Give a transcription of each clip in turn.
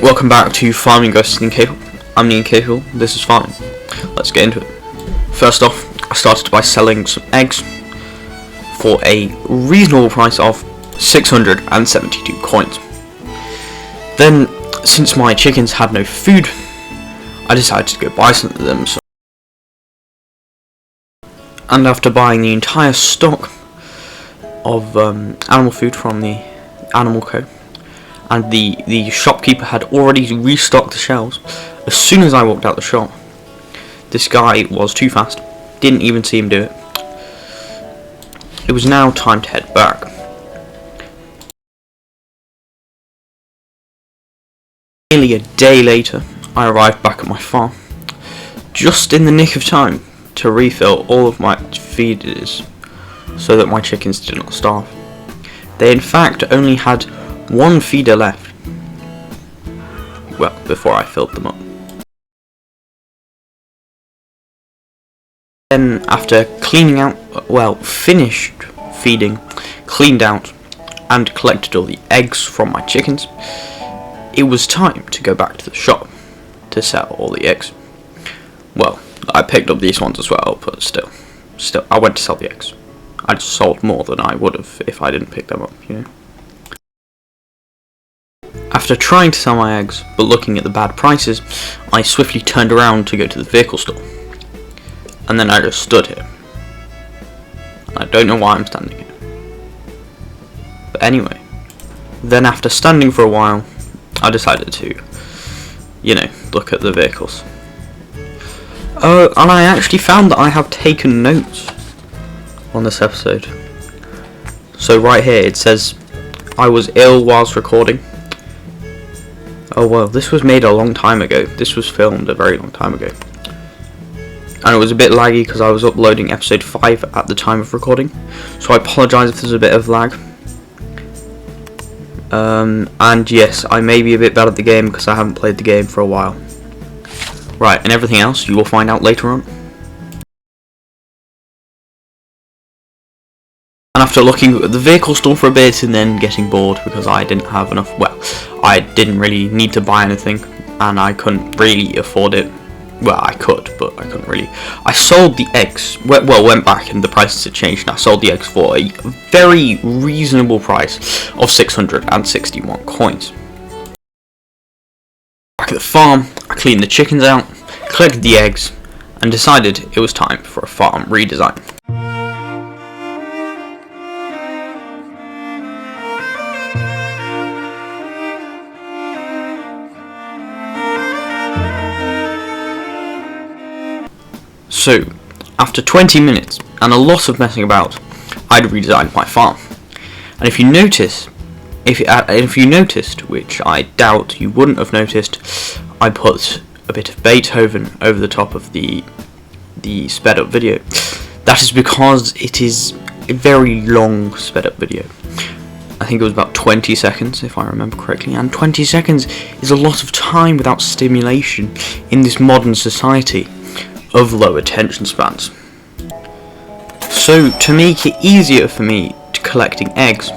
Welcome back to Farming vs Incapable. I'm the Incapable, this is Farming. Let's get into it. First off, I started by selling some eggs for a reasonable price of 672 coins. Then, since my chickens had no food, I decided to go buy some of them. And after buying the entire stock of animal food from the Animal Co, and the shopkeeper had already restocked the shelves, as soon as I walked out the shop, this guy was too fast, didn't even see him do it. It was now time to head back. Nearly a day later, I arrived back at my farm, just in the nick of time to refill all of my feeders so that my chickens did not starve. They in fact only had one feeder left, well, before I filled them up. Then after cleaning out, finished feeding, cleaned out and collected all the eggs from my chickens, it was time to go back to the shop to sell all the eggs. Well, I picked up these ones as well, but still I went to sell the eggs. I just sold more than I would have if I didn't pick them up, you know. After trying to sell my eggs, but looking at the bad prices, I swiftly turned around to go to the vehicle store. And then I just stood here. And I don't know why I'm standing here. But anyway, then after standing for a while, I decided to, look at the vehicles. Oh, and I actually found that I have taken notes on this episode. So right here it says, I was ill whilst recording. Oh well, this was made a long time ago. This was filmed a very long time ago. And it was a bit laggy because I was uploading episode 5 at the time of recording. So I apologise if there's a bit of lag. And yes, I may be a bit bad at the game because I haven't played the game for a while. Right, and everything else you will find out later on. And after looking at the vehicle store for a bit and then getting bored because I didn't have enough, I didn't really need to buy anything and I couldn't really afford it. Well, I could, but I couldn't really. I sold the eggs, went back and the prices had changed and I sold the eggs for a very reasonable price of 661 coins. Back at the farm, I cleaned the chickens out, collected the eggs and decided it was time for a farm redesign. So, after 20 minutes and a lot of messing about, I'd redesigned my farm. And if you noticed, which I doubt you wouldn't have noticed, I put a bit of Beethoven over the top of the sped up video. That is because it is a very long sped up video. I think it was about 20 seconds if I remember correctly, and 20 seconds is a lot of time without stimulation in this modern society of low attention spans. So to make it easier for me to collecting eggs,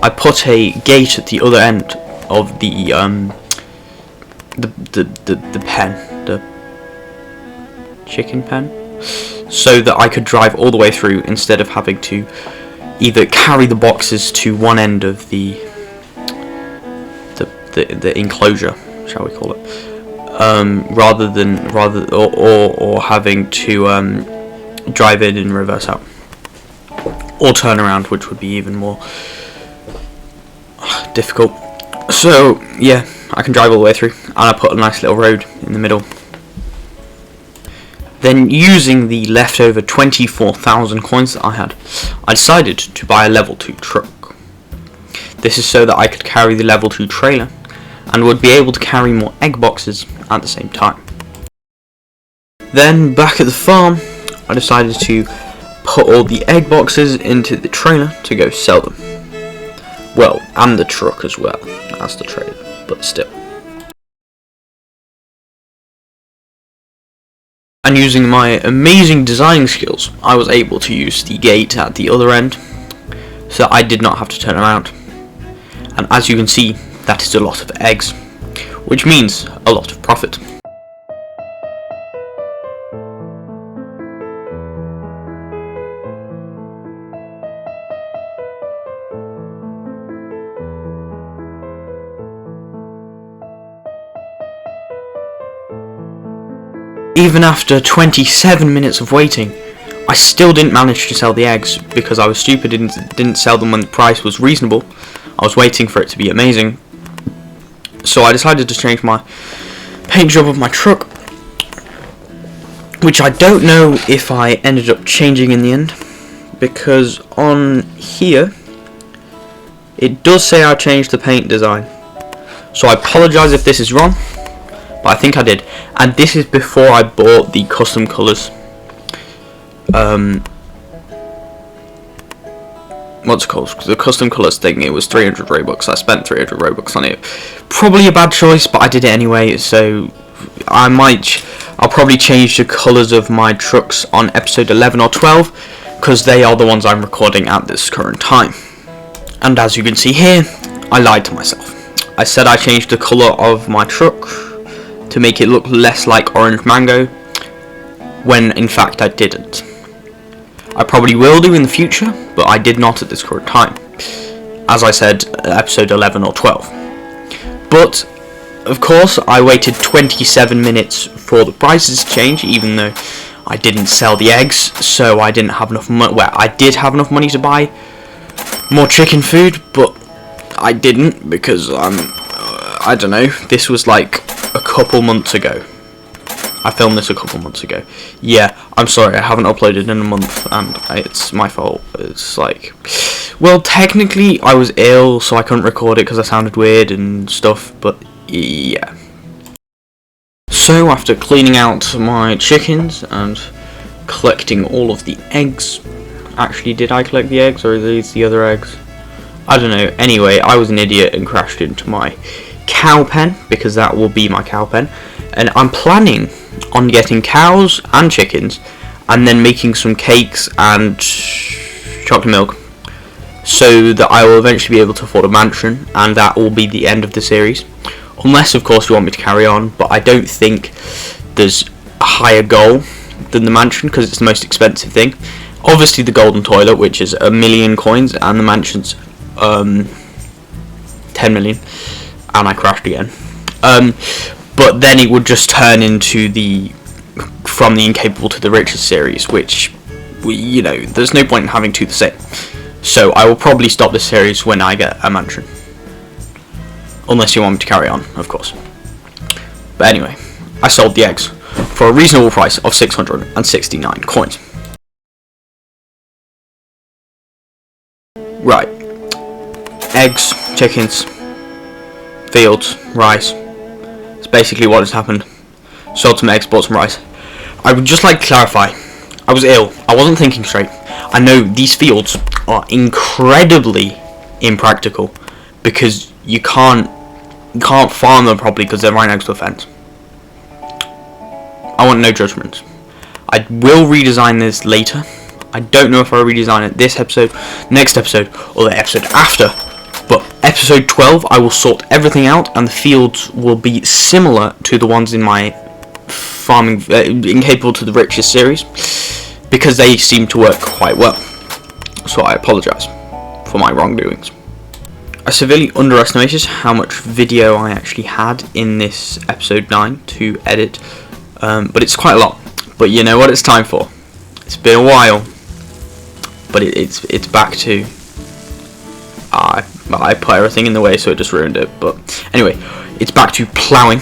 I put a gate at the other end of the pen, the chicken pen, so that I could drive all the way through instead of having to either carry the boxes to one end of the enclosure, shall we call it, rather or having to drive in and reverse out, or turn around, which would be even more difficult. So yeah, I can drive all the way through, and I put a nice little road in the middle. Then, using the leftover 24,000 coins that I had, I decided to buy a level 2 truck. This is so that I could carry the level 2 trailer and would be able to carry more egg boxes at the same time. Then, back at the farm, I decided to put all the egg boxes into the trailer to go sell them. Well, and the truck as well as the trailer, but still. And using my amazing design skills, I was able to use the gate at the other end, so I did not have to turn around. And as you can see, that is a lot of eggs, which means a lot of profit. Even after 27 minutes of waiting, I still didn't manage to sell the eggs because I was stupid and didn't sell them when the price was reasonable. I was waiting for it to be amazing. So I decided to change my paint job of my truck, which I don't know if I ended up changing in the end, because on here it does say I changed the paint design. So I apologise if this is wrong, but I think I did. And this is before I bought the custom colours. What's it called? The custom colours thing. It was 300 Robux. I spent 300 Robux on it. Probably a bad choice, but I did it anyway. So I'll probably change the colours of my trucks on episode 11 or 12, because they are the ones I'm recording at this current time. And as you can see here, I lied to myself. I said I changed the colour of my truck to make it look less like orange mango, when in fact I didn't. I probably will do in the future, but I did not at this current time. As I said, episode 11 or 12. But, of course, I waited 27 minutes for the prices to change, even though I didn't sell the eggs, so I didn't have enough money. Well, I did have enough money to buy more chicken food, but I didn't, because I don't know, this was like a couple months ago. I filmed this a couple months ago. Yeah, I'm sorry, I haven't uploaded in a month, and it's my fault. It's like, well, technically I was ill, so I couldn't record it because I sounded weird and stuff, but yeah. So after cleaning out my chickens and collecting all of the eggs, actually, did I collect the eggs, or are these the other eggs? I don't know. Anyway, I was an idiot and crashed into my cow pen, because that will be my cow pen, and I'm planning on getting cows and chickens and then making some cakes and chocolate milk, so that I will eventually be able to afford a mansion, and that will be the end of the series, unless of course you want me to carry on. But I don't think there's a higher goal than the mansion, because it's the most expensive thing. Obviously the golden toilet, which is 1 million coins, and the mansion's 10 million, and I crashed again. But then it would just turn into from the incapable to the richest series, which, you know, there's no point in having two the same. So I will probably stop this series when I get a mansion, unless you want me to carry on, of course. But anyway, I sold the eggs for a reasonable price of 669 coins. Right, eggs, chickens, fields, rice. It's basically what has happened. Sold some eggs, bought some rice. I would just like to clarify, I was ill. I wasn't thinking straight. I know these fields are incredibly impractical, because you can't farm them properly because they're right next to a fence. I want no judgments. I will redesign this later. I don't know if I'll redesign it this episode, next episode, or the episode after. But episode 12, I will sort everything out, and the fields will be similar to the ones in my farming incapable to the richest series, because they seem to work quite well. So I apologise for my wrongdoings. I severely underestimated how much video I actually had in this episode 9 to edit, but it's quite a lot. But you know what it's time for? It's been a while, but it's back to. I put everything in the way, so it just ruined it. But anyway, it's back to plowing,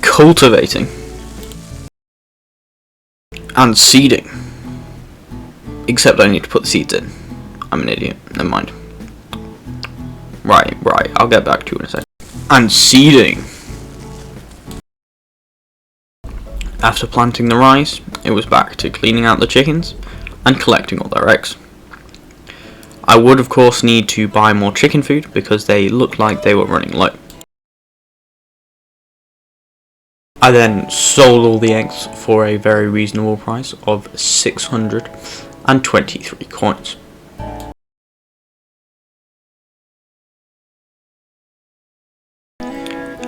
cultivating, and seeding. Except I need to put the seeds in. I'm an idiot. Never mind. Right. I'll get back to you in a second. And seeding. After planting the rice, it was back to cleaning out the chickens and collecting all their eggs. I would of course need to buy more chicken food, because they looked like they were running low. I then sold all the eggs for a very reasonable price of 623 coins.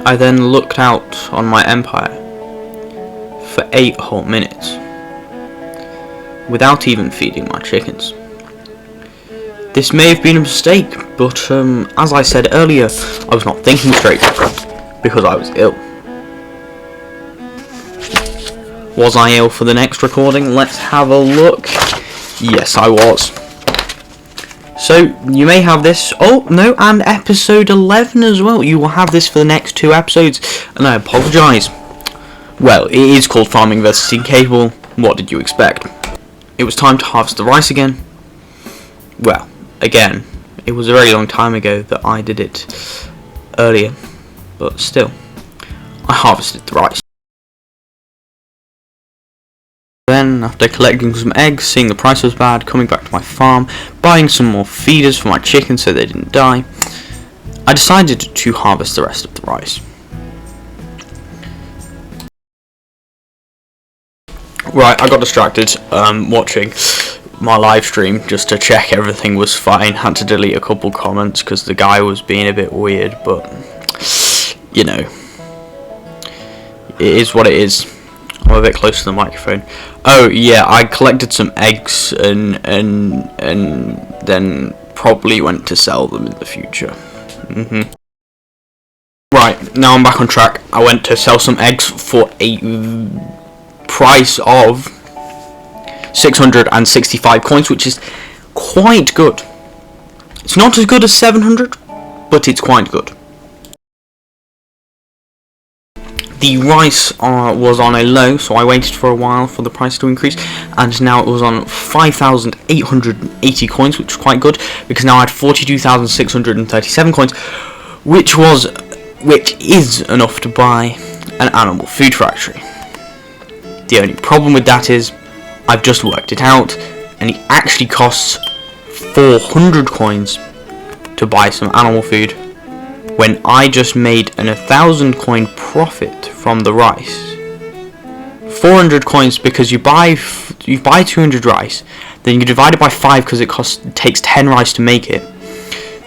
I then looked out on my empire for 8 whole minutes without even feeding my chickens. This may have been a mistake, but as I said earlier, I was not thinking straight because I was ill. Was I ill for the next recording? Let's have a look. Yes, I was. So, you may have this, oh no, and episode 11 as well. You will have this for the next 2 episodes, and I apologise. Well, it is called Farming vs Incapable. What did you expect? It was time to harvest the rice again. Well, again, it was a very long time ago that I did it earlier, but still, I harvested the rice. Then, after collecting some eggs, seeing the price was bad, coming back to my farm, buying some more feeders for my chickens so they didn't die, I decided to harvest the rest of the rice. Right, I got distracted watching my live stream just to check everything was fine. Had to delete a couple comments because the guy was being a bit weird, but you know, it is what it is. I'm a bit close to the microphone. Oh yeah, I collected some eggs and then probably went to sell them in the future. Right, now I'm back on track. I went to sell some eggs for a price of 665 coins, which is quite good. It's not as good as 700, but it's quite good. The rice was on a low, so I waited for a while for the price to increase, and now it was on 5,880 coins, which was quite good, because now I had 42,637 coins, which is enough to buy an animal food factory. The only problem with that is, I've just worked it out, and it actually costs 400 coins to buy some animal food, when I just made an 1,000 coin profit from the rice. 400 coins because you buy 200 rice, then you divide it by 5 because it takes 10 rice to make it.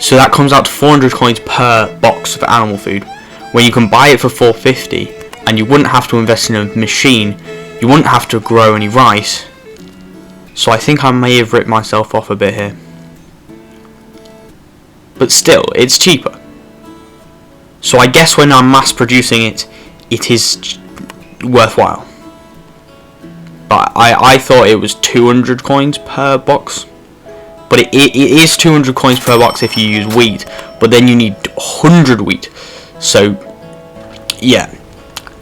So that comes out to 400 coins per box of animal food, when you can buy it for 450, and you wouldn't have to invest in a machine. You wouldn't have to grow any rice. So I think I may have ripped myself off a bit here. But still, it's cheaper. So I guess when I'm mass producing it, it is worthwhile. But I thought it was 200 coins per box. But it is 200 coins per box if you use wheat. But then you need 100 wheat. So, yeah.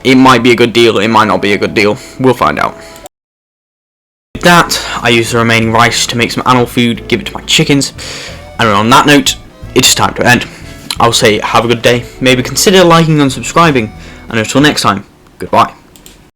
It might be a good deal, it might not be a good deal. We'll find out. With that, I use the remaining rice to make some animal food, give it to my chickens. And on that note, it's time to end. I'll say have a good day, maybe consider liking and subscribing, and until next time, goodbye.